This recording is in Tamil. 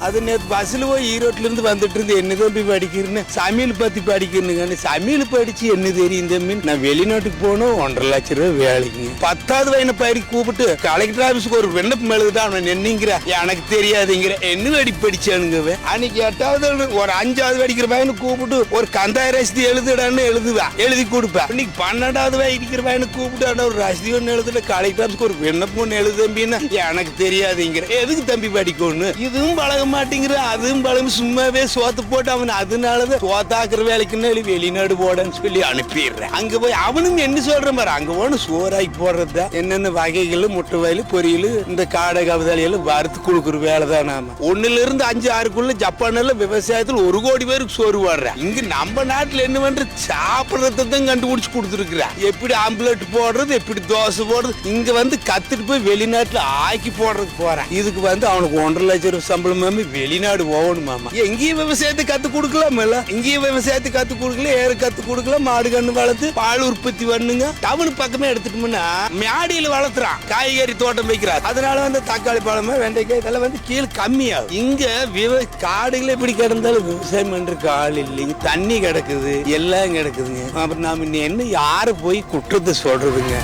அது நேற்று பஸ்ஸில் போய் ஈரோட்டிலேருந்து வந்துட்டு இருந்து என்ன தம்பி படிக்கிறேன்னு சமையல் பற்றி படிக்கணுங்க. சமையல் படித்து என்ன தெரியும் தம்பி, நான் வெளிநாட்டுக்கு போகணும் 1.5 லட்சம் ரூபா வேலைக்குங்க. 10வது வயனை பயிரி கூப்பிட்டு கலெக்டர் ஆஃபீஸுக்கு ஒரு விண்ணப்பம் எழுதுதான் அவன் என்னங்கிற எனக்கு தெரியாதுங்கிற என்ன வெடி படிச்சானுங்க. அன்னைக்கு 8வது ஒரு 5வது படிக்கிற பையனை கூப்பிட்டு ஒரு கந்தாய ரசதி எழுதுடான்னு எழுதி கொடுப்பேன். இன்னைக்கு 12வது படிக்கிற பையனை கூப்பிட்டு ஒரு ரசதி ஒன்று எழுதுல கலெக்டர் ஆஃபீஸ்க்கு ஒரு விண்ணப்பம் ஒன்று எழுது தம்பின்னா எனக்கு தெரியாதுங்கிற. எதுக்கு தம்பி படிக்கணும், இதுவும் பழக மாட்டேங்கிற அதுவும் பழம் சும்மாவே சோத்து போட்டு அவன் அதனாலதான் சோத்தாக்குற வேலைக்குன்னு வெளிநாடு போடன்னு சொல்லி அனுப்பிடுறேன். அங்க போய் அவனும் என்ன சொல்ற மாதிரி அங்க போன சோறாக்கி போடுறதா என்னென்ன வகைகள் முட்டை வயல் பொரியல் இந்த காடை கவிதாலியெல்லாம் வறுத்து கொடுக்குற வேலை தான். நாம 1லிருந்து 5, 6க்குள்ள ஜப்பான்ல விவசாயத்தில் 1 கோடி பேருக்கு சோறு வாடுறேன். இங்க நம்ம நாட்டுல என்ன பண்ற சாப்பிடறதான் கண்டுபிடிச்சு கொடுத்துருக்குறா. எப்படி ஆம்ப்ளேட் போடுறது, எப்படி தோசை போடுறது, இங்க வந்து கத்துட்டு போய் வெளிநாட்டுல ஆக்கி போடுறதுக்கு போறேன். இதுக்கு வந்து அவனுக்கு 1.5 லட்சம் ரூபாய் சம்பளம் வெளிநாடு போகணும் மாமா. எங்கேயும் விவசாயத்தை கத்து கொடுக்கலாம், இங்கேயும் விவசாயத்தை கத்து கொடுக்கல, ஏறு கத்து கொடுக்கலாம், மாடு கண்ணு வளர்த்து பால் உற்பத்தி பண்ணுங்க. டவுன் பக்கமே எடுத்துட்டோம்னா மேடியில வளர்த்துறான், காய்கறி தோட்டம் வைக்கிறார். அதனால வந்து தக்காளி பழமா வெண்டைக்காய் இதெல்லாம் வந்து கீழே கம்மியாகும். இங்க காடுகள் எப்படி கிடந்தாலும் விவசாயம் பண்றதுக்கு ஆள் இல்லைங்க, தண்ணி கிடக்குது, எல்லாம் கிடக்குதுங்க. அப்புறம் நாம என்ன யாரு போய் குற்றத்தை சொல்றதுங்க.